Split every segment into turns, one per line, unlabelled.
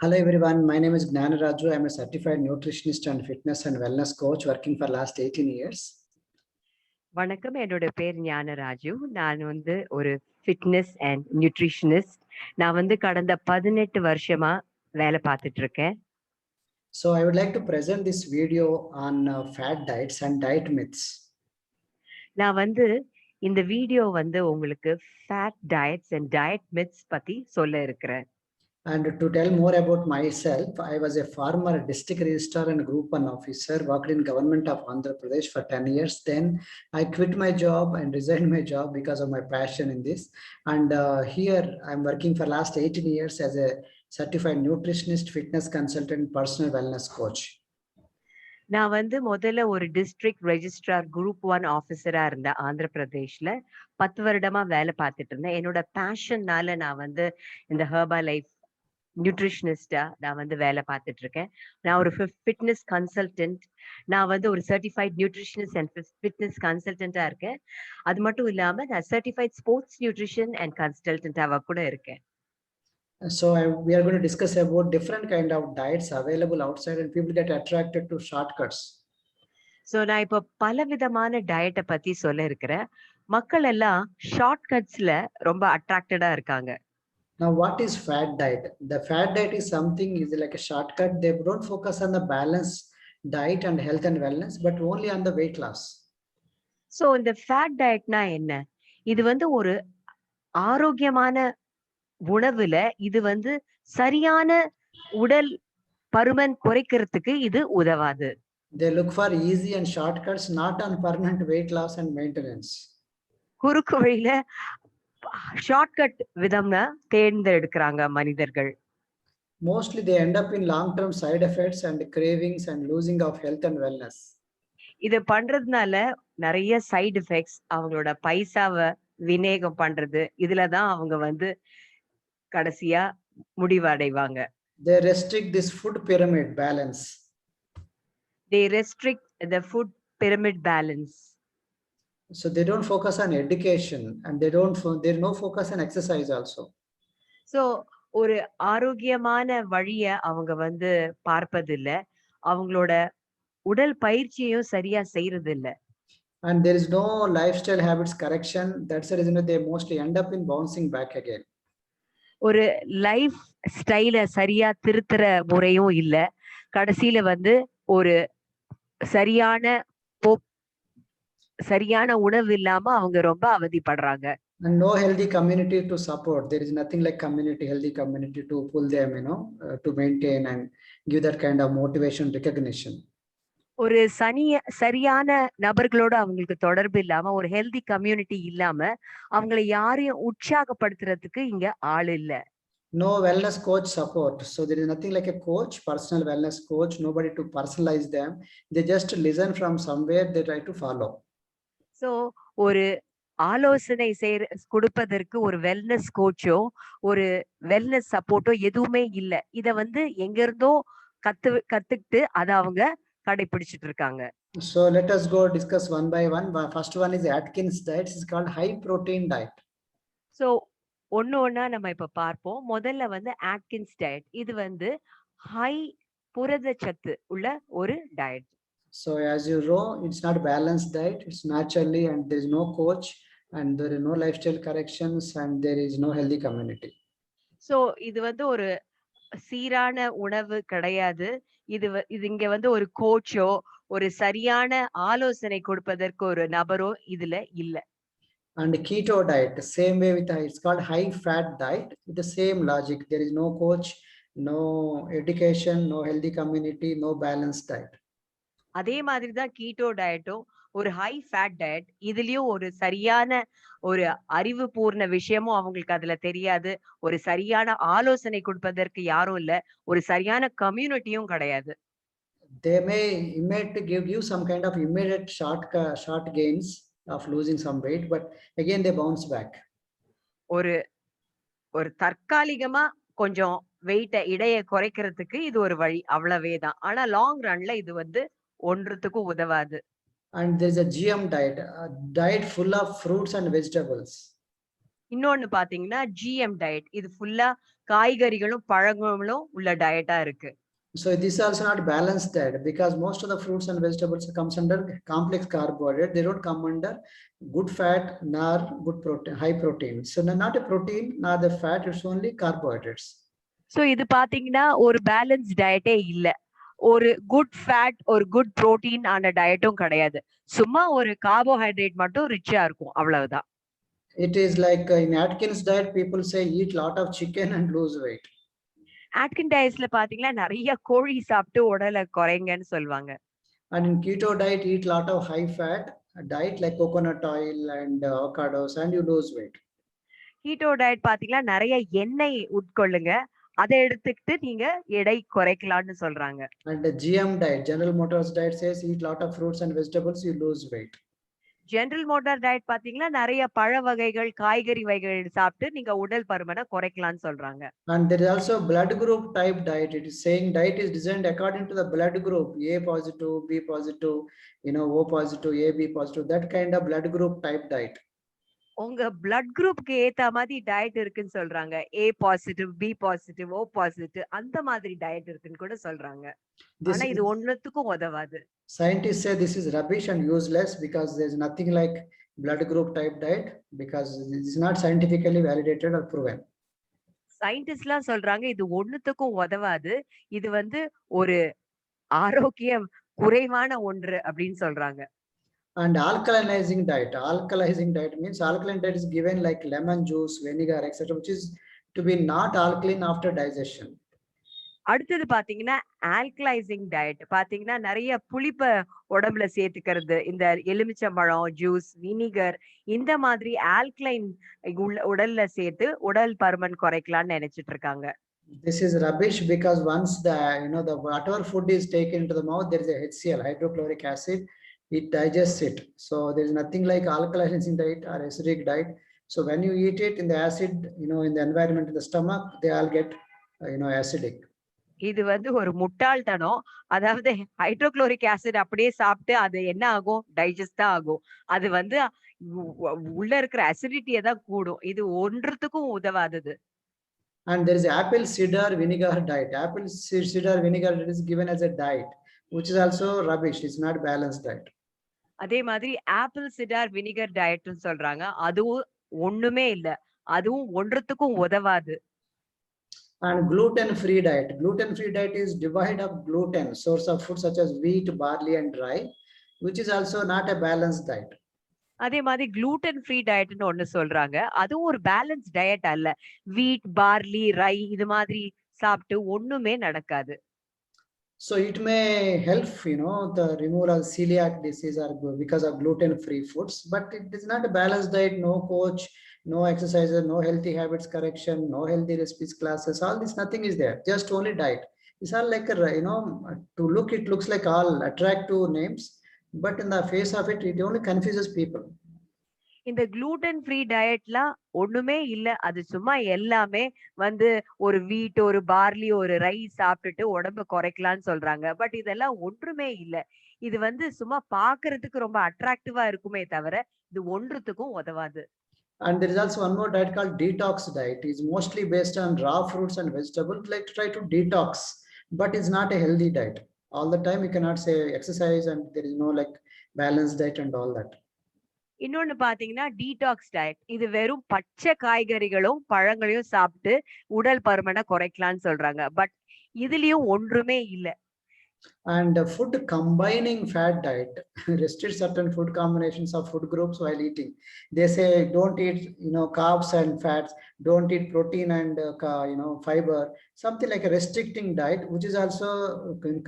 Hello everyone, my name is Gnanaraju. I'm a certified nutritionist and fitness and wellness coach working for last 18 years.
வணக்கம். என்னோட பேர் ஞானராஜு. நான் ஒரு fitness and nutritionist. நான் கடந்த 18 வருஷமா வேலை பார்த்துட்டு இருக்கேன்.
So I would like to present this video on fat diets and diet myths.
நான் இந்த வீடியோ உங்களுக்கு fad diets and diet myths பத்தி சொல்ல இருக்கிறேன்.
And to tell more about myself, I was a former district registrar and group 1 officer, worked in government of Andhra Pradesh for 10 years. Then I quit my job and resigned my job because of my passion in this. And here I'm working for last 18 years as a certified nutritionist, fitness consultant, personal wellness coach.
நான் முதல்ல ஒரு district registrar group 1 ஆஃபீஸரா இருந்தேன் ஆந்திர பிரதேஷ்ல. 10 வருடமா வேலை பார்த்துட்டு இருந்தேன். என்னோட பேஷன்னால நான் இந்த ஹெர்பா லைஃப் நியூட்ரிஷனிஸ்டா நான் வேலை பார்த்துட்டு இருக்கேன். நான் ஒரு ஃபிட்னஸ் கன்சல்டன்ட். நான் ஒரு சர்டிஃபைட் நியூட்ரிஷனிஸ்ட் அண்ட் ஃபிட்னஸ் கன்சல்டன்டா இருக்கேன். அது மட்டும் இல்லாம நான் சர்டிஃபைட் ஸ்போர்ட்ஸ் நியூட்ரிஷன் அண்ட் கன்சல்டன்டாவா கூட இருக்கேன்.
So we are going to discuss about different kind of diets available outside and people get attracted to shortcuts.
So நான் இப்ப பல விதமான டயட்டை பத்தி சொல்ல இருக்கிறேன். மக்கள் எல்லாம் ஷார்ட்கட்ஸ்ல ரொம்ப அட்ராக்டடா இருக்காங்க.
Now, what is fat diet? The fat diet is something is like a shortcut. They don't focus on the balanced diet and health and wellness, but only on the weight loss.
So இந்த fat டயட்னா என்ன? இது ஒரு ஆரோக்கியமான உணவுல இது சரியான உடல் பருமன் குறைக்கிறதுக்கு இது உதவாது.
They look for easy and shortcuts, not on permanent weight loss and maintenance.
குறுக்கு வழியில ஷார்ட்கட் விதம்னா தேர்ந்தெடுக்கிறாங்க மனிதர்கள்.
Mostly they end up in long-term side effects and cravings and losing of health and wellness.
இது பண்றதுனால நிறைய சைடு எஃபெக்ட்ஸ், அவங்களோட பைசாவை விநியோகம் பண்றது, இதுலதான் அவங்க கடைசியா முடிவடைவாங்க.
They restrict this food pyramid balance.
They restrict the food pyramid balance.
So they don't focus on education and there's no focus on exercise also.
So ஒரு ஆரோக்கியமான வழிய அவங்க பார்ப்பதில்ல, அவங்களோட உடல் பயிற்சியும் சரியா செய்யறது இல்ல.
And there is no lifestyle habits correction. That's the reason they mostly end up in bouncing back again.
ஒரு லைஃப் ஸ்டைல சரியா திருத்துற முறையும் இல்ல. கடைசியில ஒரு சரியான உணவு இல்லாம அவங்க ரொம்ப அவதிப்படுறாங்க.
And no healthy community to support. There is nothing like healthy community to pull them, to maintain and give that kind of motivation, recognition.
ஒரு சரியான நபர்களோட அவங்களுக்கு தொடர்பு இல்லாம, ஒரு ஹெல்தி கம்யூனிட்டி இல்லாம, அவங்களை யாரையும் உற்சாகப்படுத்துறதுக்கு இங்க ஆள் இல்ல.
No wellness coach support. So there is nothing like a coach, personal wellness coach, nobody to personalize them. They just listen from somewhere, they try to follow.
So ஒரு ஆலோசனை கொடுப்பதற்கு ஒரு வெல்னஸ் கோச்சோ ஒரு வெல்னஸ் சப்போர்ட்டோ எதுவுமே இல்ல. இத எங்க இருந்தோ கத்துக்கிட்டு அத அவங்க கடைபிடிச்சிட்டு இருக்காங்க.
So let us go discuss one by one. First one is Atkins diet. It's called high protein diet.
So ஒண்ணா நம்ம இப்ப பார்ப்போம். முதல்ல ஆட்கின்ஸ் டயட். இது ஹை புரதச்சத்து உள்ள ஒரு diet.
So as you know, it's not balanced diet. It's naturally and there is no coach and there is no lifestyle corrections and there is no healthy community.
So இது ஒரு சீரான உணவு கிடையாது. இது இங்க ஒரு கோச்சோ ஒரு சரியான ஆலோசனை கொடுப்பதற்கு ஒரு நபரோ இதுல இல்ல.
And keto diet, same way with it's called high fat diet with the same logic. There is no coach, no education, no healthy community, no balanced diet.
அதே மாதிரி தான் கீட்டோ டயட்டும் ஒரு ஹை ஃபேட் டயட். இதுலயும் ஒரு சரியான ஒரு அறிவுபூர்ண விஷயமும் அவங்களுக்கு அதுல தெரியாது. ஒரு சரியான ஆலோசனை கொடுப்பதற்கு யாரும் இல்ல. ஒரு சரியான கம்யூனிட்டியும் கிடையாது.
They may give you some kind of immediate short gains of losing some weight, but again they bounce back.
ஒரு தற்காலிகமா கொஞ்சம் இடைய குறைக்கிறதுக்கு இது ஒரு வழி, அவ்வளவேதான். ஆனா லாங் ரன்ல இது ஒன்றுத்துக்கும் உதவாது.
And there is a GM diet, a diet full of fruits and vegetables.
இன்னொன்னு பாத்தீங்கன்னா ஜிஎம் டயட். இது ஃபுல்லா காய்கறிகளும் பழங்களும் உள்ள டயட்டா இருக்கு.
So this is also not balanced diet because most of the fruits and vegetables comes under complex carbohydrate. They don't come under good fat nor good protein, high protein. So not a protein nor the fat, it's only carbohydrates.
So இது பாத்தீங்கன்னா ஒரு balance டயட்டே இல்ல. ஒரு good fat, ஒரு good protein ஆன டயட்டும் கிடையாது. சும்மா ஒரு கார்போஹைட்ரேட் மட்டும் ரிச்சா இருக்கும், அவ்வளவுதான்.
It is like in Atkins diet, people say eat lot of chicken and lose weight.
ஆட்கின் டயட்ஸ்ல பாத்தீங்கன்னா நிறைய கோழி சாப்பிட்டு உடலை குறைங்கன்னு சொல்லுவாங்க.
And in keto diet, eat lot of high fat diet like coconut oil and avocados and you lose weight.
Keto diet பாத்தீங்கன்னா நிறைய எண்ணெய் உட்கொள்ளுங்க, அதை எடுத்துக்கிட்டு நீங்க எடை குறைக்கலாம்னு சொல்றாங்க.
And the GM diet, General Motors diet says eat lot of fruits and vegetables, you lose weight.
General motor diet பாத்தீங்கன்னா நிறைய பழ வகைகள், காய்கறி வகைகள் சாப்பிட்டு நீங்க உடல் பருமனை குறைக்கலாம்னு சொல்றாங்க.
And there is also blood group type diet. It is saying diet is designed according to the blood group, A positive, B positive, O positive, AB positive, that kind of blood group type diet.
உங்க blood குரூப்க்கு ஏத்த மாதிரி diet இருக்குன்னு சொல்றாங்க. A positive, B positive, O positive, அந்த மாதிரி diet இருக்குன்னு கூட சொல்றாங்க. ஆனா இது ஒண்ணுத்துக்கும் உதவாது.
Scientists say this is rubbish and useless because there is nothing like blood group type diet because it is not scientifically validated or proven.
சயின்டிஸ்ட்லாம் சொல்றாங்க இது ஒண்ணுத்துக்கும் உதவாது, இது ஒரு ஆரோக்கியம் குறைவான ஒன்று அப்படின்னு சொல்றாங்க.
And alkalinizing diet means alkaline diet is given like lemon juice, vinegar, etc., which is to be not alkaline after digestion.
அடுத்தது பாத்தீங்கன்னா ஆல்கலைசிங் டயட். பாத்தீங்கன்னா நிறைய புளிப்பை உடம்புல சேர்த்துக்கிறது, இந்த எலுமிச்சம்பழம் ஜூஸ், வினிகர், இந்த மாதிரி ஆல்கலைன் உடல்ல சேர்த்து உடல் பருமன் குறைக்கலாம்னு நினைச்சிட்டு இருக்காங்க.
This is rubbish because once the whatever food is taken into the mouth, there is a HCl, hydrochloric acid, it digests it. So there is nothing like alkalizing diet or acidic diet. So when you eat it in the acid, in the environment in the stomach, they all get acidic.
இது ஒரு முட்டாள்தனம். அதாவது hydrochloric acid அப்படியே சாப்பிட்டு அது என்ன ஆகும், digest தான் ஆகும். அது உள்ள இருக்கிற அசிடிட்டியை தான் கூடும். இது ஒன்றுத்துக்கும் உதவாதது.
And there is apple cider vinegar diet. Apple cider vinegar is given as a diet, which is also rubbish. It's not balanced diet.
அதே மாதிரி ஆப்பிள் சிடார் வினிகர் டயட்னு சொல்றாங்க. அதுவும் ஒண்ணுமே இல்ல, அதுவும் ஒன்றுத்துக்கும் உதவாது.
And gluten-free diet. Gluten-free diet is devoid of gluten, source of food such as wheat, barley, and rye, which is also not a balanced diet.
அதே மாதிரி gluten free டயட்னு ஒண்ணு சொல்றாங்க. அதுவும் ஒரு பேலன்ஸ் டயட் அல்ல. வீட், பார்லி, ரை இது மாதிரி சாப்பிட்டு ஒண்ணுமே நடக்காது.
So it may help, the removal of celiac disease or because of gluten-free foods, but it is not a balanced diet. No coach, no exercises, no healthy habits correction, no healthy recipes classes. All this, nothing is there. Just only diet. It's all like to look, it looks like all attractive names, but in the face of it, it only confuses people.
இந்த gluten free டயட்லாம் ஒண்ணுமே இல்ல. அது சும்மா எல்லாமே ஒரு வீட், ஒரு barley, ஒரு ரைஸ் சாப்பிட்டுட்டு உடம்பு குறைக்கலாம்னு சொல்றாங்க. பட் இதெல்லாம் ஒன்றுமே இல்ல. இது சும்மா பாக்குறதுக்கு ரொம்ப அட்ராக்டிவா இருக்குமே தவிர இது ஒன்றுத்துக்கும் உதவாது.
And there is also one more diet called detox diet. It's mostly based on raw fruits and vegetables, like to try to detox, but it's not a healthy diet. All the time you cannot say exercise and there is no like balanced diet and all that.
இன்னொன்னு பாத்தீங்கன்னா detox diet. இது வெறும் பச்சை காய்கறிகளும் பழங்களையும் சாப்பிட்டு உடல் பருமனை குறைக்கலாம்னு சொல்றாங்க. பட் இதுலயும் ஒன்றுமே இல்ல.
And food combining fat diet restricts certain food combinations of food groups while eating. They say don't eat carbs and fats, don't eat protein and fiber, something like a restricting diet, which is also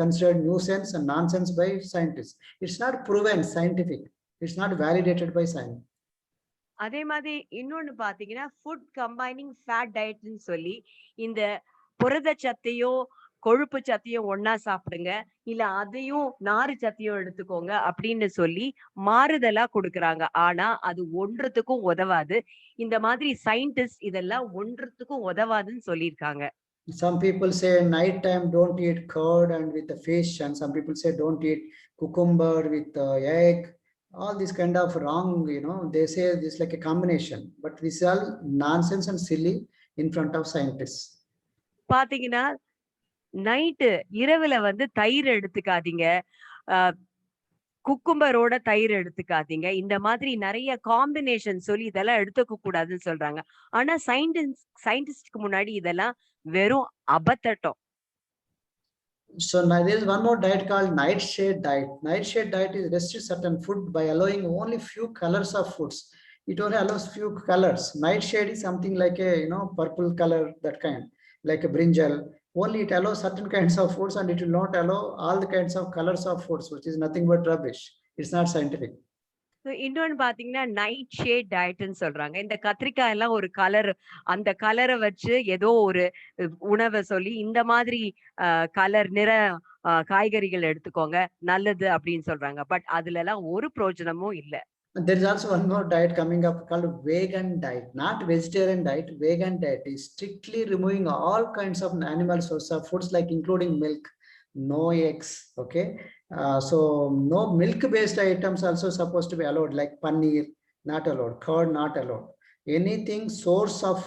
considered nuisance and nonsense by scientists. It's not proven scientific. It's not validated by science.
அதே மாதிரி இன்னொன்னு பாத்தீங்கன்னா food combining fat டயட்னு சொல்லி இந்த புரத சத்தையும் கொழுப்பு சத்தையும் ஒன்னா சாப்பிடுங்க, இல்ல அதையும் நாறு சத்தையும் எடுத்துக்கோங்க அப்படின்னு சொல்லி மாறுதலா கொடுக்கறாங்க. ஆனா அது ஒன்றுத்துக்கும் உதவாது. இந்த மாதிரி சயின்டிஸ்ட் இதெல்லாம் ஒன்றுத்துக்கும் உதவாதுன்னு சொல்லியிருக்காங்க.
Some people say night time don't eat curd and with the fish, and some people say don't eat cucumber with egg. all this kind of wrong, they say this like a combination, but this is all nonsense and silly in front of scientists.
பாத்தீங்கன்னா night இரவுல வந்து தயிர் எடுத்துக்காதீங்க. குக்கும்பரோட தயிர் எடுத்துக்காதீங்க. இந்த மாதிரி நெறைய காம்பினேஷன் சொல்லி இதெல்லாம் எடுத்துக்க கூடாதுன்னு சொல்றாங்க. ஆனா சயின்டிஸ்ட்க்கு முன்னாடி இதெல்லாம் வெறும் அபத்தட்டம்.
So now there is one more diet called nightshade diet. Nightshade diet is restrict certain food by allowing only few colors of foods. It only allows few colors. Nightshade is something like a purple color, that kind, like a brinjal. Only it allows certain kinds of foods and it will not allow all the kinds of colors of foods, which is nothing but rubbish. It's not scientific.
இன்னொன்னு பாத்தீங்கன்னா night shade டயட்ன்னு சொல்றாங்க. இந்த கத்திரிக்காய் எல்லாம் ஒரு colour, அந்த கலரை வச்சு ஏதோ ஒரு உணவை சொல்லி இந்த மாதிரி கலர் நிற காய்கறிகள் எடுத்துக்கோங்க நல்லது அப்படின்னு சொல்றாங்க. பட் அதுல எல்லாம் ஒரு பிரயோஜனமும் இல்லை.
There is also one more diet coming up called vegan diet, not vegetarian diet. Vegan diet is strictly removing all kinds of animal source of foods, like including milk, no eggs. Okay, so no milk-based items also supposed to be allowed, like paneer, not allowed, curd not allowed. Anything source of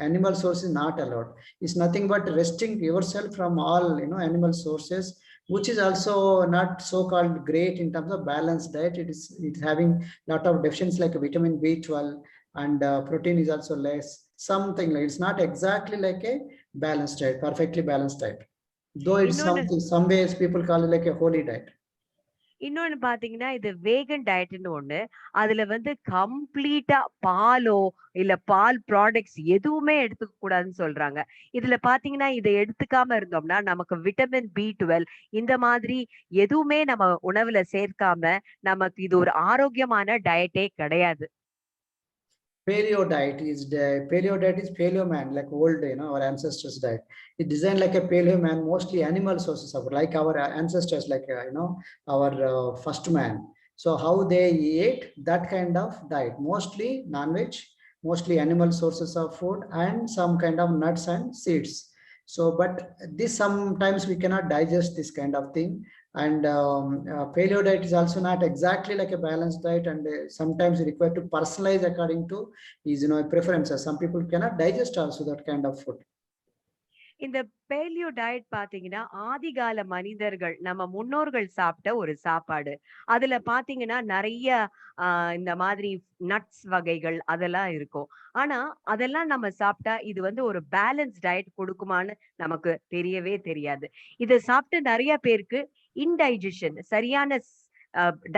animal source is not allowed. It's nothing but restricting yourself from all animal sources, which is also not so-called great in terms of balanced diet. It's having lot of deficiencies like vitamin B12 and protein is also less. Something like it's not exactly like a balanced diet, perfectly balanced diet. Though it's something, some ways people call it like a holy diet.
இன்னொன்னு பாத்தீங்கன்னா இது வேகன் டயட்னு ஒண்ணு. அதுல வந்து கம்ப்ளீட்டா பாலோ இல்ல பால் products எதுவுமே எடுத்துக்க கூடாதுன்னு சொல்றாங்க. இதுல பாத்தீங்கன்னா இதை எடுத்துக்காம இருந்தோம்னா நமக்கு விட்டமின் B12 இந்த மாதிரி எதுவுமே நம்ம உணவுல சேர்க்காம நமக்கு இது ஒரு ஆரோக்கியமான டயட்டே கிடையாது.
Paleo diet is paleo man, like old, our ancestors diet. It's designed like a paleo man, mostly animal sources of, like our ancestors, like our first man. So how they ate that kind of diet, mostly non-veg, mostly animal sources of food, and some kind of nuts and seeds. So, but this sometimes we cannot digest this kind of thing. And paleo diet is also not exactly like a balanced diet, and sometimes required to personalize according to his preferences. Some people cannot digest also that kind of food.
இந்த paleo diet பாத்தீங்கன்னா ஆதிகால மனிதர்கள் நம்ம முன்னோர்கள் சாப்பிட்ட ஒரு சாப்பாடு. அதுல பாத்தீங்கன்னா நிறைய இந்த மாதிரி நட்ஸ் வகைகள் அதெல்லாம் இருக்கும். ஆனா அதெல்லாம் நம்ம சாப்பிட்டா இது வந்து ஒரு பேலன்ஸ் டயட் கொடுக்குமான்னு நமக்கு தெரியவே தெரியாது. இதை சாப்பிட்டு நிறைய பேருக்கு இன்டைஜஷன், சரியான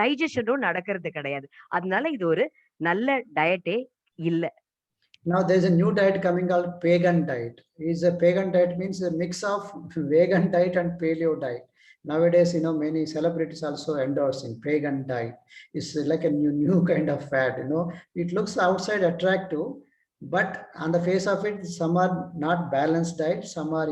டைஜஷனும் நடக்கிறது கிடையாது. அதனால இது ஒரு நல்ல டயட்டே இல்ல.
Now there's a new diet coming called pagan diet. Is a pagan diet means a mix of vegan diet and paleo diet. Nowadays, many celebrities also endorsing pagan diet. It's like a new kind of fad. It looks outside attractive, but on the face of it, some are not balanced diet. Some are,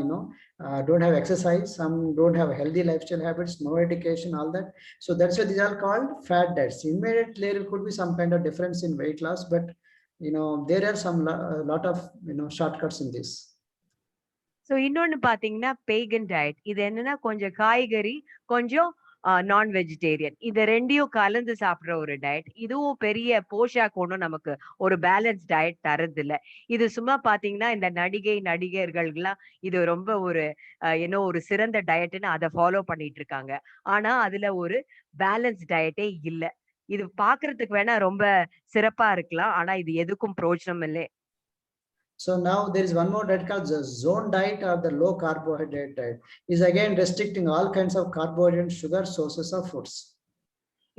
don't have exercise. Some don't have healthy lifestyle habits, no education, all that. So that's why these are called fad diets. Immediately, there could be some kind of difference in weight loss, but there are some lot of shortcuts in this.
So இன்னொன்னு பாத்தீங்கன்னா Pegan diet. இது என்னன்னா கொஞ்சம் காய்கறி, கொஞ்சம் நான் vegetarian, இத ரெண்டையும் கலந்து சாப்பிடுற ஒரு டயட். இதுவும் பெரிய போஷாக் ஒண்ணும் நமக்கு ஒரு பேலன்ஸ் டயட் தரது இல்ல. இது சும்மா பாத்தீங்கன்னா இந்த நடிகர்கள்லாம் இது ரொம்ப ஒரு ஒரு சிறந்த டயட்னு அதை ஃபாலோ பண்ணிட்டு இருக்காங்க. ஆனா அதுல ஒரு பேலன்ஸ் டயட்டே இல்ல. இது பாக்குறதுக்கு வேணா ரொம்ப சிறப்பா இருக்கலாம். ஆனா இது எதுக்கும் பிரயோஜனம் இல்லை.
So now there is one more diet called the zone diet, or the low carbohydrate diet. Is again restricting all kinds of carbohydrate and sugar sources of foods.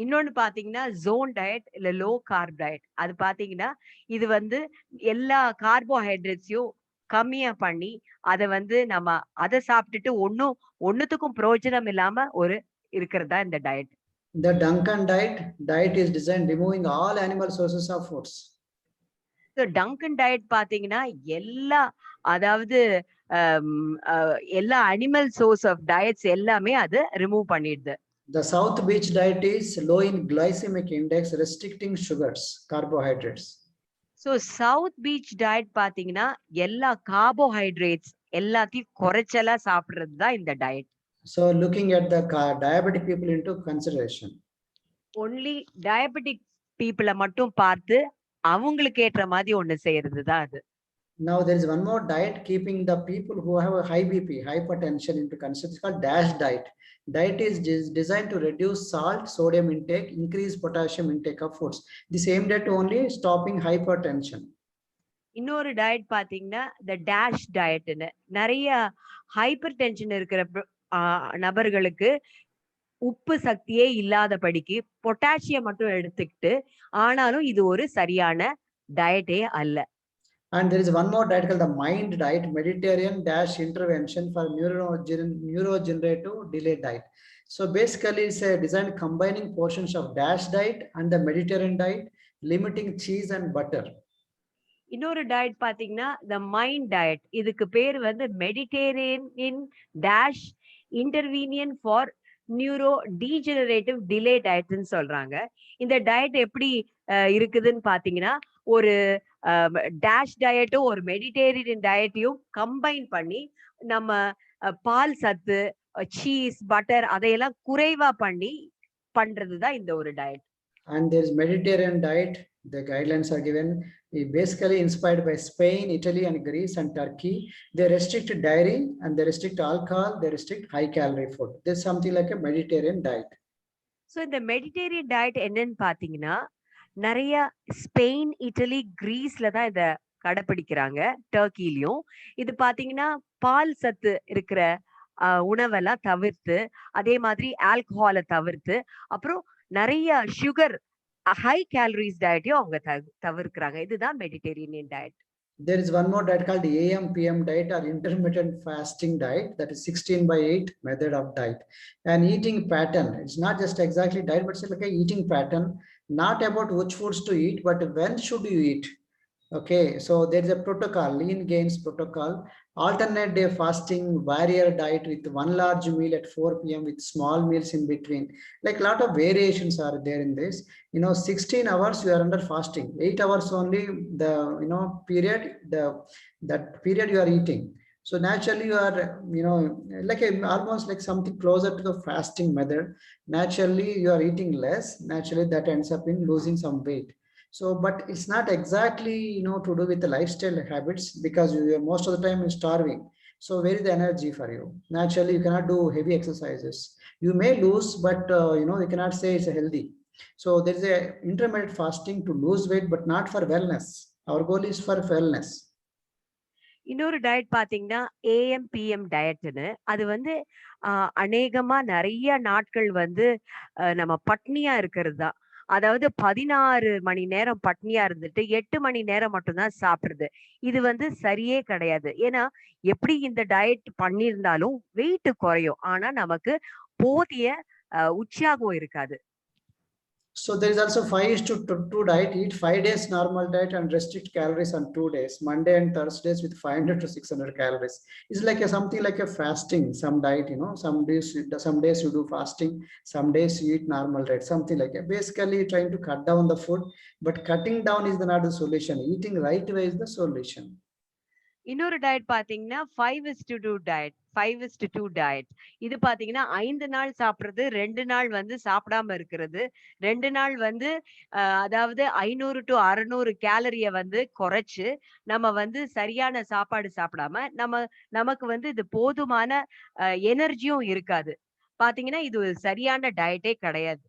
இன்னொன்னு பாத்தீங்கன்னா ஜோன் டயட் இல்ல லோ கார்ப் டயட். அது பாத்தீங்கன்னா இது வந்து எல்லா கார்போஹைட்ரேட்ஸையும் கம்மியா பண்ணி அதை வந்து நம்ம அதை சாப்பிட்டுட்டு ஒண்ணுத்துக்கும் பிரயோஜனம் இல்லாம ஒரு இருக்கிறதா இந்த diet.
The Dunkin diet is designed removing all animal sources of foods.
So Dunkin diet பாத்தீங்கன்னா அதாவது எல்லா அனிமல் சோர்ஸ் ஆஃப் டயட்ஸ் எல்லாமே அது ரிமூவ் பண்ணிடுது.
The South Beach diet is low in glycemic index, restricting sugars, carbohydrates.
So South Beach diet பாத்தீங்கன்னா எல்லா carbohydrates எல்லாத்தையும் குறைச்சலா சாப்பிடுறது தான் இந்த டயட்.
So looking at the diabetic people into consideration.
Only diabetic பீப்புள மட்டும் பார்த்து அவங்களுக்கு ஏற்ற மாதிரி ஒண்ணு செய்யறதுதான் அது.
Now there is one more diet keeping the people who have a high BP, hypertension into consideration. It's called DASH diet. Diet is designed to reduce salt, sodium intake, increase potassium intake of foods. This aimed at only stopping hypertension.
இன்னொரு diet பாத்தீங்கன்னா இந்த dash டயட்னு நிறைய hyper tension இருக்கிற நபர்களுக்கு உப்பு சக்தியே இல்லாதபடிக்கு potassium மட்டும் எடுத்துக்கிட்டு, ஆனாலும் இது ஒரு சரியான டயட்டே அல்ல.
And there is one more diet called the MIND diet, Mediterranean dash intervention for neurogenerative delay diet. So basically it's a design combining portions of DASH diet and the Mediterranean diet, limiting cheese and butter.
இன்னொரு diet பாத்தீங்கன்னா the MIND diet. இதுக்கு பேர் வந்து Mediterranean dash intervention for neuro degenerative delay டயட்னு சொல்றாங்க. இந்த diet எப்படி இருக்குதுன்னு பாத்தீங்கன்னா, ஒரு டேஷ் டயட்டும் ஒரு மெடிட்டேரியன் டயட்டையும் கம்பைன் பண்ணி நம்ம பால் சத்து, சீஸ், பட்டர் அதையெல்லாம் குறைவா பண்ணி பண்றதுதான் இந்த ஒரு diet.
And there is Mediterranean diet. The guidelines are given basically inspired by Spain, Italy, and Greece and Turkey. They restrict dairy and they restrict alcohol. They restrict high calorie food. There's something like a Mediterranean diet.
So இந்த Mediterranean diet என்னன்னு பாத்தீங்கன்னா, நிறைய Spain, idli, கிரீஸ்ல தான் இத கடைபிடிக்கிறாங்க, டர்க்கிலையும். இது பாத்தீங்கன்னா பால் சத்து இருக்கிற உணவெல்லாம் தவிர்த்து, அதே மாதிரி ஆல்கஹாலை தவிர்த்து, அப்புறம் நிறைய சுகர், ஹை கேலரிஸ் டயட்டையும் அவங்க தவிர்க்கிறாங்க. இதுதான் Mediterranean diet.
There is one more diet called AM PM diet or intermittent fasting diet, that is 16/8 method of diet. An eating pattern. It's not just exactly diet, but it's like a eating pattern, not about which foods to eat, but when should you eat. Okay, so there is a protocol, lean gains protocol, alternate day fasting, warrior diet with one large meal at 4 p.m. with small meals in between. Like a lot of variations are there in this. 16 hours you are under fasting, 8 hours only the period, that period you are eating. So naturally you are like almost like something closer to the fasting method. Naturally you are eating less. Naturally that ends up in losing some weight. So, but it's not exactly, to do with the lifestyle habits, because you are most of the time starving. So where is the energy for you? Naturally, you cannot do heavy exercises. You may lose, but you cannot say it's healthy. So there is a intermittent fasting to lose weight, but not for wellness. Our goal is for wellness.
இன்னொரு diet பாத்தீங்கன்னா AM/PM டயட்னு. அது வந்து அநேகமா நிறைய நாட்கள் வந்து நம்ம பட்னியா இருக்கிறது தான். அதாவது 16 மணி நேரம் பட்னியா இருந்துட்டு 8 மணி நேரம் மட்டும்தான் சாப்பிடுறது. இது வந்து சரியே கிடையாது. ஏன்னா எப்படி இந்த டயட் பண்ணியிருந்தாலும் வெயிட் குறையும். ஆனா நமக்கு போதிய உற்சாகம் இருக்காது.
So there is also 5:2 diet. Eat 5 days normal diet and restrict calories on 2 days, Monday and Thursdays, with 500 to 600 calories. It's like something like a fasting, some diet, some days you do fasting, some days you eat normal diet, something like that. Basically trying to cut down the food, but cutting down is not the solution. Eating right way is the solution.
இன்னொரு diet பாத்தீங்கன்னா 5:2 diet. 5:2 diet. இது பாத்தீங்கன்னா 5 நாள் சாப்பிடுறது, 2 நாள் வந்து சாப்பிடாம இருக்கிறது, 2 நாள் வந்து அதாவது 500 to 600 கேலரிய வந்து குறைச்சு நம்ம வந்து சரியான சாப்பாடு சாப்பிடாம நமக்கு வந்து இது போதுமான எனர்ஜியும் இருக்காது. பாத்தீங்கன்னா இது ஒரு சரியான டயட்டே கிடையாது.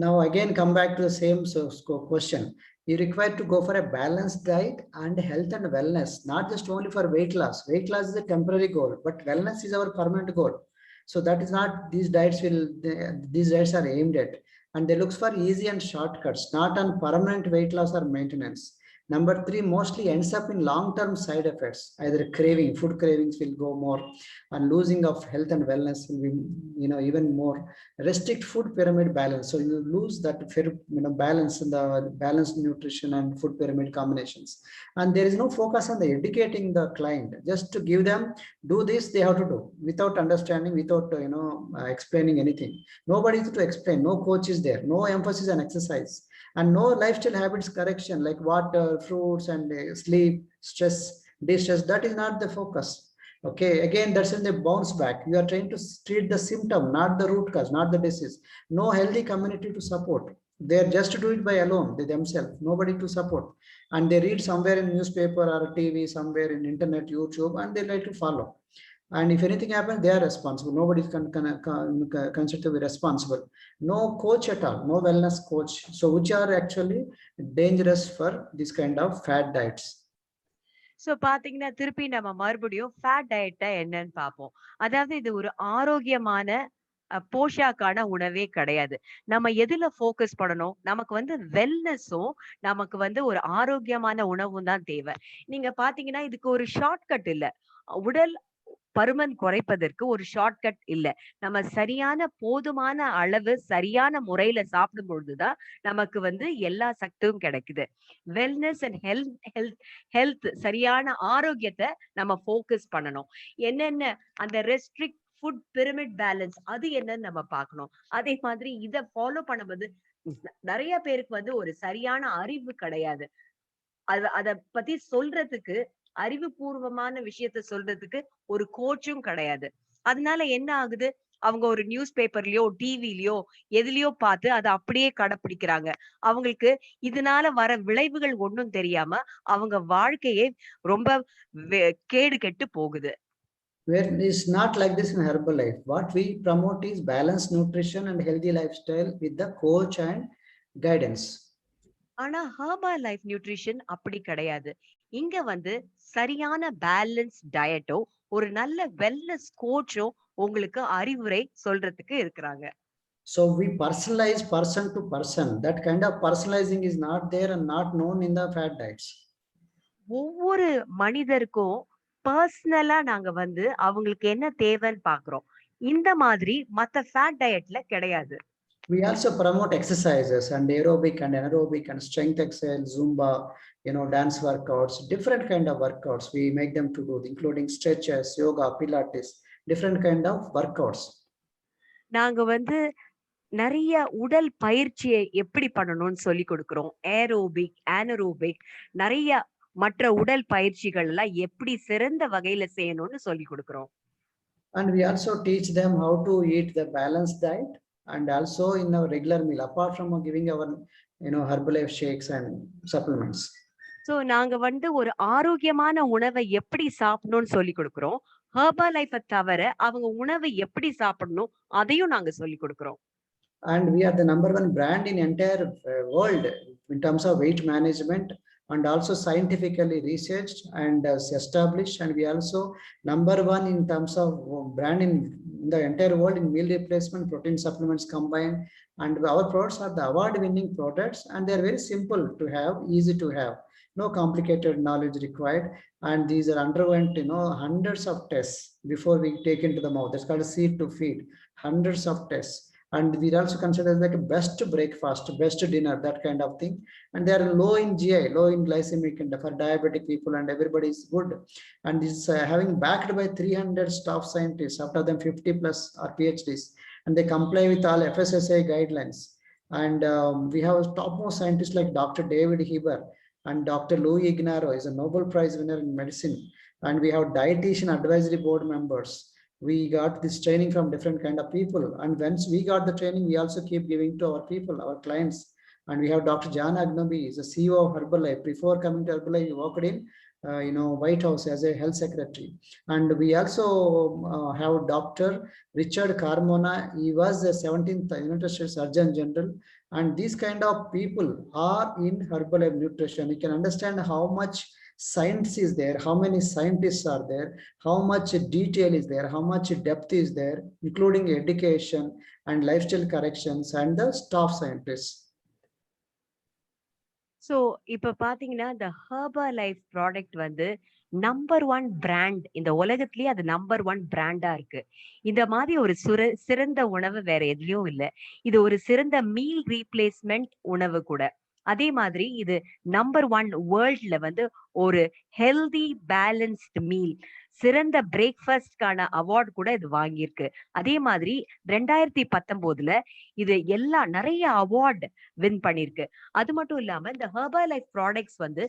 Now again come back to the same question. You require to go for a balanced diet and health and wellness, not just only for weight loss. Weight loss is a temporary goal, but wellness is our permanent goal. So that is not, these diets are aimed at, and they look for easy and shortcuts, not on permanent weight loss or maintenance. Number 3 mostly ends up in long-term side effects. Either food cravings will go more, and losing of health and wellness will be, even more. Restrict food pyramid balance. So you lose that, balance in the balanced nutrition and food pyramid combinations. And there is no focus on the educating the client. Just to give them, do this, they have to do, without understanding, without, explaining anything. Nobody is to explain. No coach is there. No emphasis on exercise. And no lifestyle habits correction, like water, fruits, and sleep, stress, distress. That is not the focus. Okay, again, that's when they bounce back. You are trying to treat the symptom, not the root cause, not the disease. No healthy community to support. They are just to do it by alone, they themselves, nobody to support. And they read somewhere in newspaper or TV, somewhere in internet, YouTube, and they like to follow. And if anything happens, they are responsible. Nobody can considered to be responsible. No coach at all, no wellness coach. So which are actually dangerous for this kind of fad diets.
So பாத்தீங்கன்னா திருப்பி நம்ம மறுபடியும் fat டயட்டா என்னன்னு பார்ப்போம். அதாவது இது ஒரு ஆரோக்கியமான போஷாக்கான உணவே கிடையாது. நம்ம எதுல ஃபோக்கஸ் பண்ணணும்? நமக்கு வந்து வெல்னஸும், நமக்கு வந்து ஒரு ஆரோக்கியமான உணவும் தான் தேவை. நீங்க பாத்தீங்கன்னா இதுக்கு ஒரு ஷார்ட்கட் இல்ல. உடல் பருமன் குறைப்பதற்கு ஒரு ஷார்ட்கட் இல்ல. நம்ம சரியான போதுமான அளவு சரியான முறையில சாப்பிடும் பொழுதுதான் நமக்கு வந்து எல்லா சத்தும் கிடைக்குது. வெல்னஸ் அண்ட் ஹெல்த் சரியான ஆரோக்கியத்தை நம்ம ஃபோக்கஸ் பண்ணணும். என்னென்ன அந்த ரெஸ்ட்ரிக்ட் ஃபுட் பிரமிட் பேலன்ஸ் அது என்னன்னு நம்ம பார்க்கணும். அதே மாதிரி இத ஃபாலோ பண்ணும்போது நிறைய பேருக்கு வந்து ஒரு சரியான அறிவு கிடையாது. அத பத்தி சொல்றதுக்கு அறிவுபூர்வமான விஷயத்த சொல்றதுக்கு ஒரு கோச்சும் கிடையாது. அதனால என்ன ஆகுது? அவங்க ஒரு நியூஸ் பேப்பர்லயோ, டிவிலயோ எதுலயோ பார்த்து அத அப்படியே கடைப்பிடிக்கிறாங்க. அவங்களுக்கு இதனால வர விளைவுகள் ஒண்ணும் தெரியாம அவங்க வாழ்க்கையே ரொம்ப கேடு கெட்டு போகுது.
Where it's not like this in Herbalife. What we promote is balanced nutrition and healthy lifestyle with the coach and guidance.
ஆனா ஹெர்பல் லைஃப் நியூட்ரிஷன் அப்படி கிடையாது. இங்க வந்து சரியான பேலன்ஸ் டயட்டோ, ஒரு நல்ல வெல்னஸ் கோச்சோ உங்களுக்கு அறிவுரை சொல்றதுக்கு இருக்கிறாங்க.
So we personalize person to person. That kind of personalizing is not there and not known in the fat diets.
ஒவ்வொரு மனிதருக்கும் பர்சனலா நாங்க வந்து அவங்களுக்கு என்ன தேவைன்னு பாக்குறோம். இந்த மாதிரி மத்த ஃபேட் டயட்ல கிடையாது.
We also promote exercises and aerobic and anaerobic and strength exercise, Zumba, dance workouts, different kind of workouts. We make them to do, including stretches, yoga, Pilates, different kind of workouts.
நாங்க வந்து நிறைய உடல் பயிற்சியை எப்படி பண்ணணும்னு சொல்லி கொடுக்கிறோம். Aerobic, anaerobic, நிறைய மற்ற உடல் பயிற்சிகள் எல்லாம் எப்படி சிறந்த வகையில செய்யணும்னு சொல்லி கொடுக்கிறோம்.
And we also teach them how to eat the balanced diet. And also in our regular meal, apart from giving our Herbalife shakes and supplements.
So நாங்க வந்து ஒரு ஆரோக்கியமான உணவை எப்படி சாப்பிடணும்னு சொல்லி கொடுக்கிறோம். ஹெர்பலைஃபை தவிர அவங்க உணவை எப்படி சாப்பிடணும் அதையும் நாங்க சொல்லி கொடுக்கிறோம்.
And we are the #1 brand in entire world in terms of weight management, and also scientifically researched and established. And we also #1 in terms of brand in the entire world in meal replacement, protein supplements combined. And our products are the award-winning products, and they are very simple to have, easy to have, no complicated knowledge required. And these are underwent hundreds of tests before we take into the mouth. That's called seed to feed, hundreds of tests. And we also consider like a best breakfast, best dinner, that kind of thing. And they are low in GI, low in glycemic, and for diabetic people, and everybody is good. And this having backed by 300 staff scientists, out of them 50 plus are PhDs, and they comply with all FSSAI guidelines. And we have topmost scientists like Dr. David Heber and Dr. Louis Ignaro is a Nobel Prize winner in medicine. And we have dietitian advisory board members. We got this training from different kind of people. And once we got the training, we also keep giving to our people, our clients. And we have Dr. John Agnobi, is the CEO of Herbalife. Before coming to Herbalife, he worked in White House as a health secretary. And we also have Dr. Richard Carmona. He was the 17th United States Surgeon General. And these kind of people are in Herbalife nutrition. You can understand how much science is there, how many scientists are there, how much detail is there, how much depth is there, including education and lifestyle corrections and the staff scientists.
So இப்ப பாத்தீங்கன்னா இந்த Herbalife product வந்து #1 brand இந்த உலகத்திலேயே அது #1 பிராண்டா இருக்கு. இந்த மாதிரி ஒரு சிறந்த உணவு வேற எதுலயும் இல்ல. இது ஒரு சிறந்த மீல் ரீப்ளேஸ்மெண்ட் உணவு கூட. அதே மாதிரி இது #1 வேர்ல்ட்ல வந்து ஒரு ஹெல்தி பேலன்ஸ்ட் மீல், சிறந்த பிரேக்ஃபாஸ்ட்கான அவார்ட் கூட இது வாங்கியிருக்கு. அதே மாதிரி 2019ல இது நிறைய அவார்ட் வின் பண்ணிருக்கு. அது மட்டும் இல்லாம இந்த ஹெர்பல் லைஃப் ப்ராடக்ட்ஸ் வந்து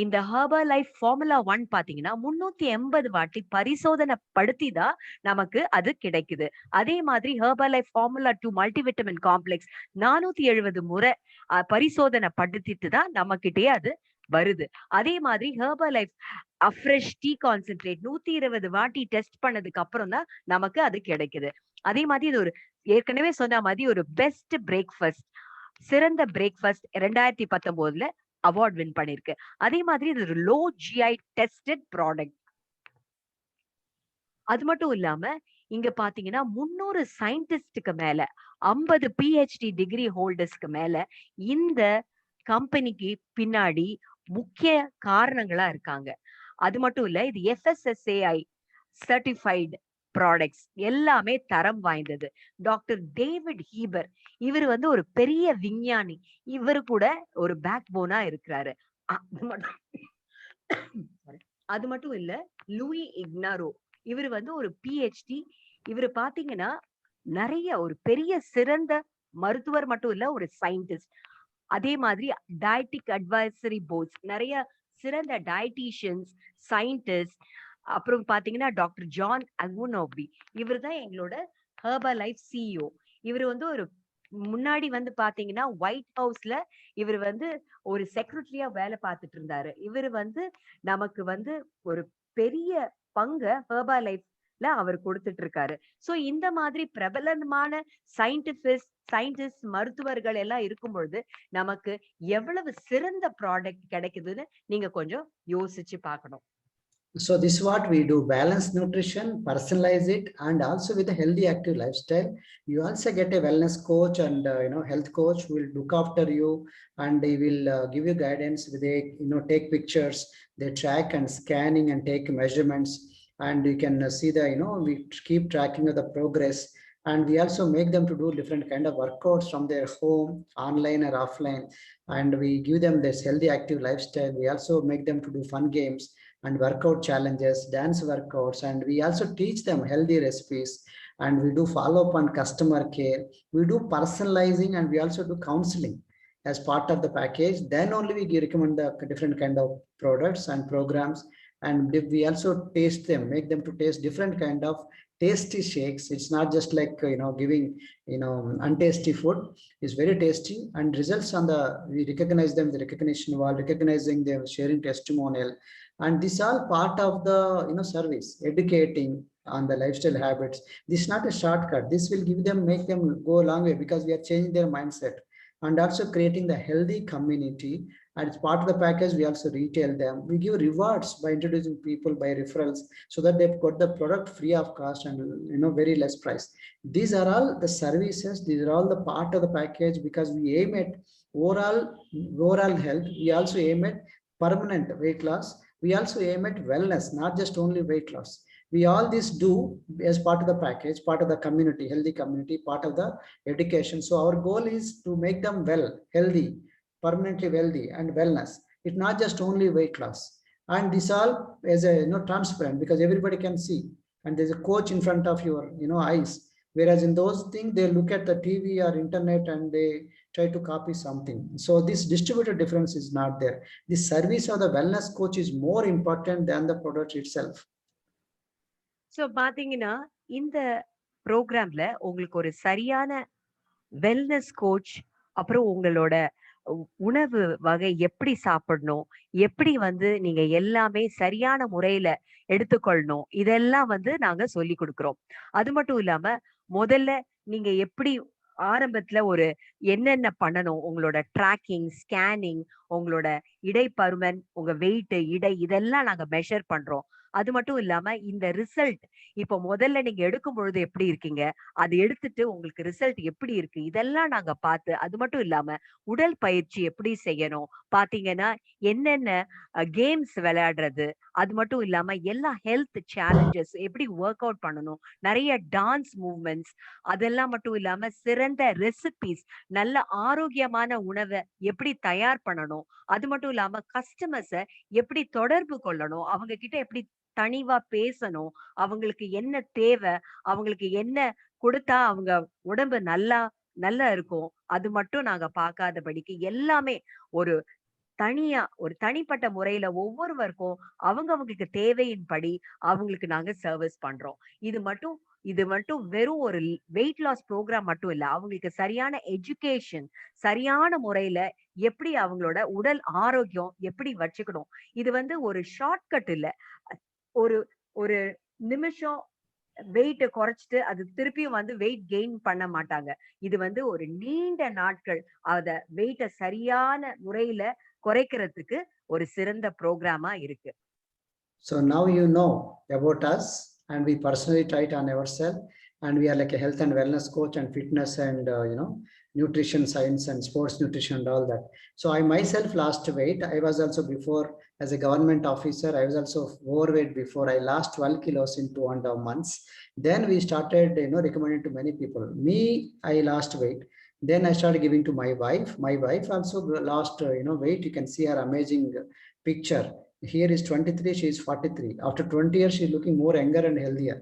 இந்த ஹெர்பல் லைஃப் ஃபார்முலா 1 பாத்தீங்கன்னா 380 வாட்டி பரிசோதனை படுத்தி தான் நமக்கு அது கிடைக்குது. அதே மாதிரி herbal life formula 2 multivitamin complex 470 முறை பரிசோதனை படுத்திட்டு தான் நம்ம கிட்டயே அது வருது. அதே மாதிரி herbal life afresh tea concentrate 120 வாட்டி டெஸ்ட் பண்ணதுக்கு அப்புறம் தான் நமக்கு அது கிடைக்குது. அதே மாதிரி இது ஒரு ஏற்கனவே சொன்ன மாதிரி ஒரு பெஸ்ட் பிரேக்ஃபாஸ்ட், சிறந்த பிரேக்ஃபாஸ்ட் 2019ல அவார்ட் வின் பண்ணிருக்கு. அதே மாதிரி இது ஒரு லோ ஜிஐ டெஸ்டட் ப்ராடக்ட். அது மட்டும் இல்லாம இங்க பாத்தீங்கன்னா 300 சயின்டிஸ்டுக்கு மேல 50 பிஹெச்டி டிகிரி ஹோல்டர்ஸ்க்கு மேல இந்த கம்பெனிக்கு பின்னாடி முக்கிய காரணங்களா இருக்காங்க. அது மட்டும் இல்ல, இது FSSAI சர்டிஃபைடு ப்ராடக்ட்ஸ் எல்லாமே தரம் வாய்ந்தது. டாக்டர் டேவிட் ஹீபர் இவர் வந்து ஒரு பெரிய விஞ்ஞானி. இவரு கூட ஒரு பேக் போனா இருக்கிறாரு. அது மட்டும் இல்ல, லூயி இக்னாரோ இவர் வந்து ஒரு பிஹெச்டி. இவரு பாத்தீங்கன்னா நிறைய ஒரு பெரிய சிறந்த மருத்துவர் மட்டும் இல்ல, ஒரு சயின்டிஸ்ட். அதே மாதிரி டயட்டிக் அட்வைசரி போர்ட்ஸ் நிறைய சிறந்த டயட்டீஷியன்ஸ், சயின்டிஸ்ட். அப்புறம் பாத்தீங்கன்னா டாக்டர் ஜான் அகுனோபி இவர் தான் எங்களோட ஹெர்பல் லைஃப் சிஇஓ. இவர் வந்து ஒரு முன்னாடி வந்து பாத்தீங்கன்னா ஒயிட் ஹவுஸ்ல இவர் வந்து ஒரு செக்ரட்டரியா வேலை பார்த்துட்டு இருந்தாரு. இவர் வந்து நமக்கு வந்து ஒரு பெரிய பங்கு ஹெர்பல் லைஃப்ல அவர் கொடுத்துட்டு இருக்காரு. சோ இந்த மாதிரி பிரபலமான சயின்டிஸ்ட் மருத்துவர்கள் எல்லாம் இருக்கும் பொழுது நமக்கு எவ்வளவு சிறந்த ப்ராடக்ட் கிடைக்குதுன்னு நீங்க கொஞ்சம் யோசிச்சு பார்க்கணும்.
So this is what we do: balanced nutrition, personalize it, and also with a healthy active lifestyle. You also get a wellness coach and health coach who will look after you, and they will give you guidance. They take pictures, they track and scanning and take measurements, and you can see the we keep tracking of the progress. And we also make them to do different kind of workouts from their home, online or offline, and we give them this healthy active lifestyle. We also make them to do fun games and workout challenges, dance workouts, and we also teach them healthy recipes, and we do follow up on customer care. We do personalizing, and we also do counseling as part of the package. Then only we recommend the different kind of products and programs, and we also taste them, make them to taste different kind of tasty shakes. It's not just like giving untasty food. It's very tasty, and results on the we recognize them, the recognition while recognizing them, sharing testimonial. And this all part of the service, educating on the lifestyle habits. This is not a shortcut. This will give them, make them go a long way, because we are changing their mindset and also creating the healthy community. And it's part of the package. We also retail them. We give rewards by introducing people by referrals, so that they've got the product free of cost and very less price. These are all the services. These are all the part of the package, because we aim at overall health. We also aim at permanent weight loss. We also aim at wellness, not just only weight loss. We all this do as part of the package, part of the community, healthy community, part of the education. So our goal is to make them well, healthy, permanently wealthy, and wellness. It's not just only weight loss. And this all is a transparent, because everybody can see, and there's a coach in front of your eyes. Whereas in those things, they look at the TV or internet and they try to copy something. So this distributed difference is not there. The service of the wellness coach is more important than the product itself.
So பாத்தீங்கன்னா இந்த ப்ரோக்ராம்ல உங்களுக்கு ஒரு சரியான wellness coach, அப்புறம் உங்களோட உணவு வகை எப்படி சாப்பிடணும், எப்படி வந்து நீங்க எல்லாமே சரியான முறையில எடுத்துக்கொள்ளணும், இதெல்லாம் வந்து நாங்க சொல்லி கொடுக்கிறோம். அது மட்டும் இல்லாம முதல்ல நீங்க எப்படி ஆரம்பத்துல ஒரு என்னென்ன பண்ணணும், உங்களோட ட்ராக்கிங், ஸ்கேனிங், உங்களோட இடைப்பருமன், உங்க வெயிட், இடை இதெல்லாம் நாங்க மெஷர் பண்றோம். அது மட்டும் இல்லாம இந்த ரிசல்ட் இப்போ முதல்ல நீங்க எடுக்கும் பொழுது எப்படி இருக்கீங்க, அது எடுத்துட்டு உங்களுக்கு ரிசல்ட் எப்படி இருக்கு, இதெல்லாம் நாங்க பார்த்து, அது மட்டும் இல்லாம உடல் பயிற்சி எப்படி செய்யணும், பாத்தீங்கன்னா என்னென்ன கேம்ஸ் விளையாடுறது, அது மட்டும் இல்லாம எல்லா ஹெல்த் சேலஞ்சஸ் எப்படி ஒர்க் அவுட் பண்ணணும், நிறைய டான்ஸ் மூவ்மெண்ட்ஸ், அதெல்லாம் மட்டும் இல்லாம சிறந்த ரெசிபிஸ், நல்ல ஆரோக்கியமான உணவை எப்படி தயார் பண்ணணும், அது மட்டும் இல்லாம கஸ்டமர்ஸ எப்படி தொடர்பு கொள்ளணும், அவங்க கிட்ட எப்படி தனிவா பேசணும். அவங்களுக்கு என்ன தேவை, அவங்களுக்கு என்ன கொடுத்தா அவங்க உடம்பு நல்லா இருக்கும். அது மட்டும் நாங்க பார்க்காதபடிக்கு எல்லாமே ஒரு ஒரு தனிப்பட்ட முறையில ஒவ்வொருவருக்கும் அவங்களுக்கு தேவையின்படி அவங்களுக்கு நாங்க சர்வீஸ் பண்றோம். இது மட்டும் வெறும் ஒரு வெயிட் லாஸ் ப்ரோகிராம் மட்டும் இல்ல. அவங்களுக்கு சரியான எஜுகேஷன், சரியான முறையில எப்படி அவங்களோட உடல் ஆரோக்கியம் எப்படி வச்சுக்கணும். இது வந்து ஒரு ஷார்ட்கட் இல்ல. ஒரு ஒரு நிமிஷம் வெயிட்ட குறைச்சிட்டு அது திருப்பியும் வந்து வெயிட் கெயின் பண்ண மாட்டாங்க. இது வந்து ஒரு நீண்ட நாட்கள் அத வெயிட்ட சரியான முறையில குறைக்கிறதுக்கு ஒரு சிறந்த ப்ரோகிராமா இருக்கு.
So now you know about us, and we personally try it on ourselves, and we are like a health and wellness coach and fitness and nutrition science and sports nutrition and all that. So I myself lost weight. I was also before, as a government officer, I was also overweight before. I lost 12 kilos in 2.5 months. Then we started recommending to many people. Me, I lost weight. Then I started giving to my wife. My wife also lost weight. You can see her amazing picture. Here is 23, she is 43. After 20 years, she is looking more younger and healthier.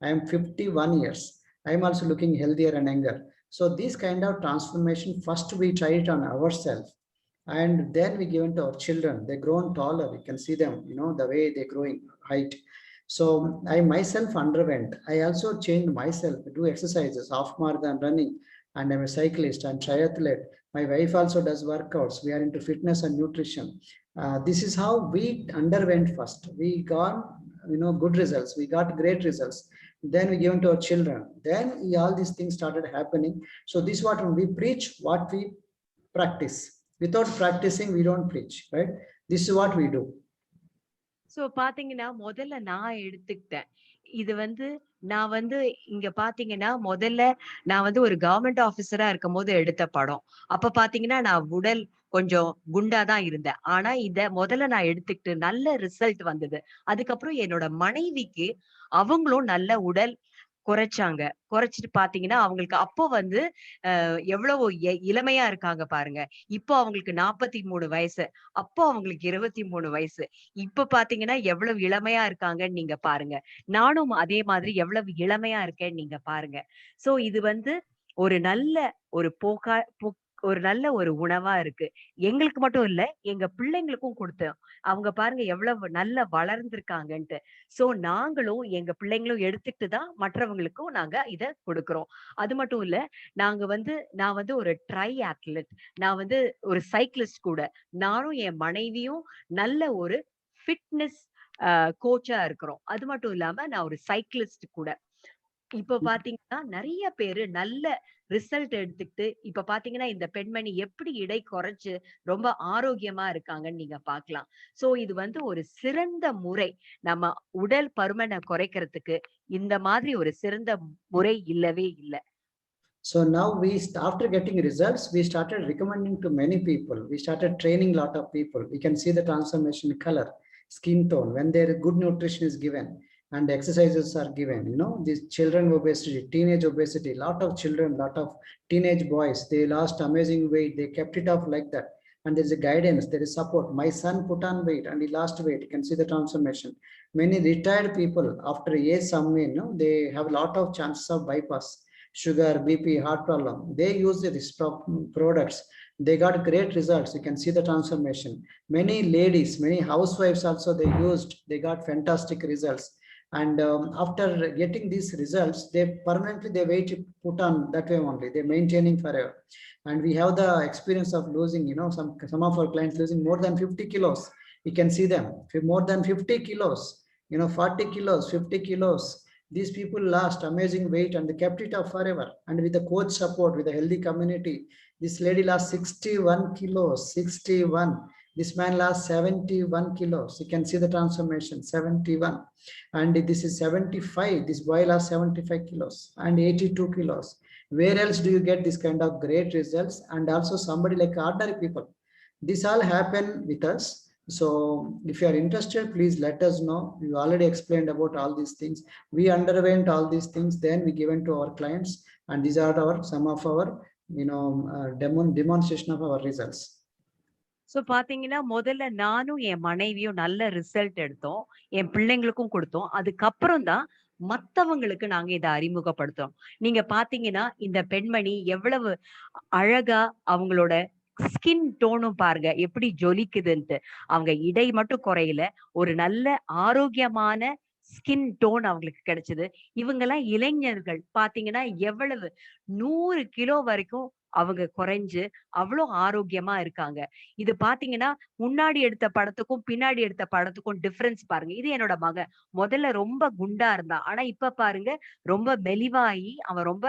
I am 51 years. I am also looking healthier and younger. So this kind of transformation, first we try it on ourselves, and then we give it to our children. They grown taller. You can see them, the way they growing height. So I myself underwent. I also changed myself, do exercises, half marathon running, and I'm a cyclist and triathlete. My wife also does workouts. We are into fitness and nutrition. This is how we underwent first. We got good results. We got great results. Then we given to our children. Then all these things started happening. So this is what we preach, what we practice. Without practicing, we don't preach, right? This is what we do.
So பாத்தீங்கன்னா, முதல்ல நான் எடுத்துக்கிட்டேன். இது வந்து நான் வந்து இங்க பாத்தீங்கன்னா, முதல்ல நான் வந்து ஒரு கவர்ன்மெண்ட் ஆபீசரா இருக்கும்போது எடுத்த படம். அப்ப பாத்தீங்கன்னா, நான் உடல் கொஞ்சம் குண்டா தான் இருந்தேன். ஆனா இத முதல்ல நான் எடுத்துக்கிட்டு நல்ல ரிசல்ட் வந்தது. அதுக்கப்புறம் என்னோட மனைவிக்கு அவங்களும் நல்ல உடல் குறைச்சாங்க. குறைச்சிட்டு பாத்தீங்கன்னா, அவங்களுக்கு அப்போ வந்து எவ்வளவு இளமையா இருக்காங்க பாருங்க. இப்போ அவங்களுக்கு 43 வயசு. அப்போ அவங்களுக்கு 23 வயசு. இப்ப பாத்தீங்கன்னா, எவ்வளவு இளமையா இருக்காங்கன்னு நீங்க பாருங்க. நானும் அதே மாதிரி எவ்வளவு இளமையா இருக்கேன்னு நீங்க பாருங்க. சோ இது வந்து ஒரு நல்ல ஒரு ஒரு நல்ல ஒரு உணவா இருக்கு. எங்களுக்கு மட்டும் இல்ல, எங்க பிள்ளைங்களுக்கும் குடுத்தோம். அவங்க பாருங்க எவ்வளவு நல்லா வளர்ந்திருக்காங்கன்ட்டு. சோ நாங்களும் எங்க பிள்ளைங்களும் எடுத்துக்கிட்டு தான் மற்றவங்களுக்கும் நாங்க இத குடுக்குறோம். அது மட்டும் இல்ல, நான் வந்து ஒரு அத்லெட். நான் வந்து ஒரு சைக்கிளிஸ்ட் கூட. நானும் என் மனைவியும் நல்ல ஒரு ஃபிட்னஸ் கோச்சா இருக்கிறோம். அது மட்டும் இல்லாம நான் ஒரு சைக்கிளிஸ்ட் கூட. இப்ப பாத்தீங்கன்னா, நெறைய பேரு நல்ல ரிசல்ட் எடுத்துக்கிட்டு, இப்ப பாத்தீங்கன்னா, இந்த பெண்மணி எப்படி எடை குறைச்சு ரொம்ப ஆரோக்கியமா இருக்காங்கன்னு நீங்க பார்க்கலாம். சோ இது வந்து ஒரு சிறந்த முறை. நம்ம உடல் பருமன குறைக்கிறதுக்கு இந்த மாதிரி ஒரு சிறந்த முறை இல்லவே இல்ல.
So now after getting results, we started recommending to many people. We started training a lot of people. We can see the transformation in color, skin tone, when their good nutrition is given and exercises are given. These children obesity, teenage obesity, lot of children, lot of teenage boys, they lost amazing weight. They kept it off like that. And there's a guidance, there is support. My son put on weight and he lost weight. You can see the transformation. Many retired people, after age some way, they have a lot of chances of bypass, sugar, BP, heart problem. They use these products. They got great results. You can see the transformation. Many ladies, many housewives also, they got fantastic results. And after getting these results, they permanently, their weight put on that way only. They're maintaining forever. And we have the experience of losing, some of our clients losing more than 50 kilos. You can see them, more than 50 kilos, 40 kilos, 50 kilos. These people lost amazing weight and they kept it up forever. And with the coach support, with a healthy community, this lady lost 61 kilos, 61. This man lost 71 kilos. You can see the transformation, 71. And this is 75. This boy lost 75 kilos and 82 kilos. Where else do you get this kind of great results? And also somebody like ordinary people. This all happen with us. So if you are interested, please let us know. We already explained about all these things. We underwent all these things, then we given to our clients, and these are some of our demonstration of our results.
So பாத்தீங்கன்னா, முதல்ல நானும் என் மனைவியும் நல்ல result எடுத்தோம். என் பிள்ளைங்களுக்கும் குடுத்தோம். அதுக்கப்புறம் தான் மத்தவங்களுக்கு நாங்க இத அறிமுகப்படுத்துறோம். நீங்க பாத்தீங்கன்னா, இந்த பெண்மணி எவ்வளவு அழகா அவங்களோட ஸ்கின் டோனும் பாருங்க, எப்படி ஜொலிக்குதுன்ட்டு. அவங்க இடை மட்டும் குறையல. ஒரு நல்ல ஆரோக்கியமான ஸ்கின் டோன் அவங்களுக்கு கிடைச்சது. இவங்கலாம் இளைஞர்கள் பாத்தீங்கன்னா, எவ்வளவு 100 கிலோ வரைக்கும் அவங்க குறைஞ்சு, அவ்ளோ ஆரோக்கியமா இருக்காங்க. இது பாத்தீங்கன்னா, முன்னாடி எடுத்த படத்துக்கும், பின்னாடி எடுத்த படத்துக்கும் டிஃபரன்ஸ் பாருங்க. இது என்னோட மகன். முதல்ல ரொம்ப குண்டா இருந்தான். ஆனா இப்ப பாருங்க, ரொம்ப மெலிவாயி, அவன் ரொம்ப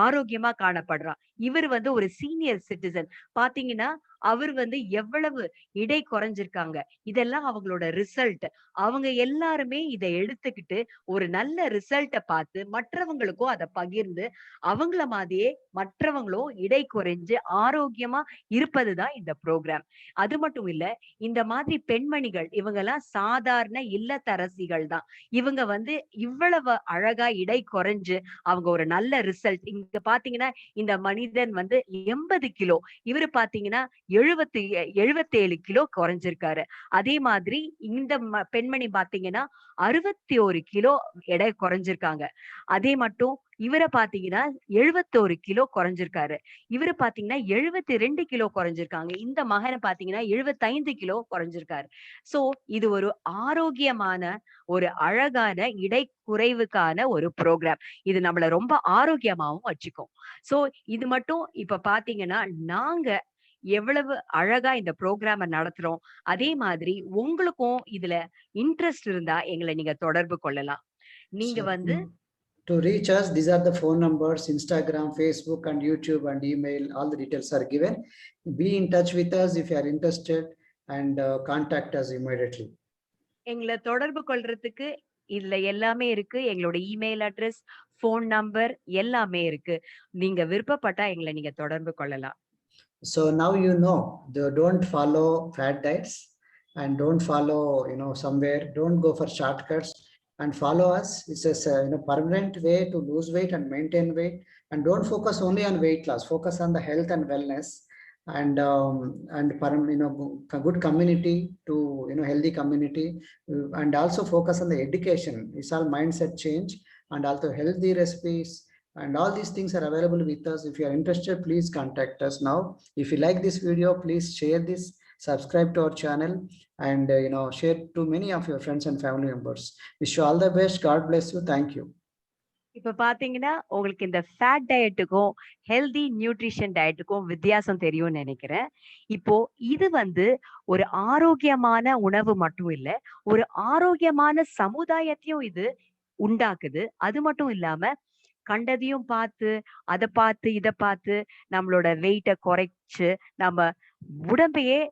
ஆரோக்கியமா காணப்படுறான். இவரு வந்து ஒரு சீனியர் சிட்டிசன். பாத்தீங்கன்னா, அவர் வந்து எவ்வளவு இடை குறைஞ்சிருக்காங்க. இதெல்லாம் அவங்களோட ரிசல்ட். அவங்க எல்லாருமே இத எடுத்துக்கிட்டு, ஒரு நல்ல ரிசல்ட்ட பார்த்து, மற்றவங்களுக்கும் அத பகிர்ந்து, அவங்கள மாதிரியே மற்றவங்களும் இடை குறைஞ்சு ஆரோக்கியமா இருப்பது தான் இந்த புரோகிராம். அது மட்டும் இல்ல, இந்த மாதிரி பெண்மணிகள் இவங்கலாம் சாதாரண இல்லத்தரசிகள் தான். இவங்க வந்து இவ்வளவு அழகா இடை குறைஞ்சு, அவங்க ஒரு நல்ல ரிசல்ட் இங்க பார்த்தீங்கன்னா, இந்த மனிதன் வந்து 80 கிலோ. இவரு பார்த்தீங்கன்னா 77 கிலோ குறைஞ்சிருக்காரு. அதே மாதிரி இந்த பெண்மணி பார்த்தீங்கன்னா 61 கிலோ எடை குறைஞ்சிருக்காங்க. அதே மட்டும் இவர பார்த்தீங்கன்னா 71 கிலோ குறைஞ்சிருக்காரு. இவரு பார்த்தீங்கன்னா 72 கிலோ குறைஞ்சிருக்காங்க. இந்த மகன பார்த்தீங்கன்னா 75 கிலோ குறைஞ்சிருக்காரு. சோ இது ஒரு ஆரோக்கியமான, ஒரு அழகான இடை குறைவுக்கான ஒரு புரோகிராம். இது நம்மள ரொம்ப ஆரோக்கியமாவும் வச்சுக்கும். சோ இது மட்டும் இப்ப பார்த்தீங்கன்னா, நாங்க எவ்வளவு அழகா இந்த புரோகிராம நடத்துறோம். அதே மாதிரி உங்களுக்கும் இதுல இன்ட்ரெஸ்ட் இருந்தா எங்கள நீங்க தொடர்பு கொள்ளலாம். நீங்க
So
வந்து
to reach us, these are the phone numbers: Instagram, Facebook, and YouTube, and email. All the details are given. Be in touch with us if you are interested, and contact us immediately.
எங்கள தொடர்பு கொள்றதுக்கு இதுல எல்லாமே இருக்கு. எங்களோட email address, phone number எல்லாமே இருக்கு. நீங்க விருப்பப்பட்டா எங்கள நீங்க தொடர்பு கொள்ளலாம்.
So now you know, don't follow fat diets and don't follow, somewhere, don't go for shortcuts and follow us. It's a permanent way to lose weight and maintain weight. And don't focus only on weight loss, focus on the health and wellness and good community to healthy community, and also focus on the education. It's all mindset change and also healthy recipes, and all these things are available with us. If you are interested, please contact us now. If you like this video, please share this, subscribe to our channel, and share to many of your friends and family members. Wish you all the best. God bless you. Thank you.
இப்ப பாத்தீங்கன்னா, உங்களுக்கு இந்த fat டயட்டுக்கும், healthy nutrition டயட்டுக்கும் வித்தியாசம் தெரியும்னு நெனைக்கிறேன். இப்போ இது வந்து ஒரு ஆரோக்கியமான உணவு மட்டும் இல்ல, ஒரு ஆரோக்கியமான சமுதாயத்தையும் இது உண்டாக்குது. அது மட்டும் இல்லாம, கண்டதையும் பார்த்து, அத பார்த்து, இத பார்த்து நம்மளோட வெயிட்ட குறைச்சு, நம்ம உடம்பையே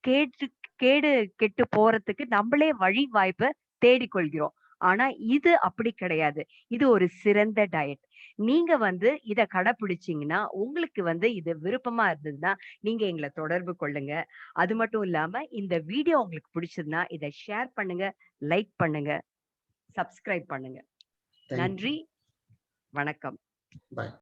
கேட்டு கேடு கெட்டு போறதுக்கு நம்மளே வழி வாய்ப்ப தேடிக்கொள்கிறோம். ஆனா இது அப்படி கிடையாது. இது ஒரு சிறந்த டயட். நீங்க வந்து இத கடைப்பிடிச்சீங்கன்னா, உங்களுக்கு வந்து இது விருப்பமா இருந்ததுன்னா, நீங்க எங்கள தொடர்பு கொள்ளுங்க. அது மட்டும் இல்லாம இந்த வீடியோ உங்களுக்கு பிடிச்சதுன்னா, இத ஷேர் பண்ணுங்க, லைக் பண்ணுங்க, சப்ஸ்கிரைப் பண்ணுங்க.
Thank you.
நன்றி. வணக்கம்.
Bye.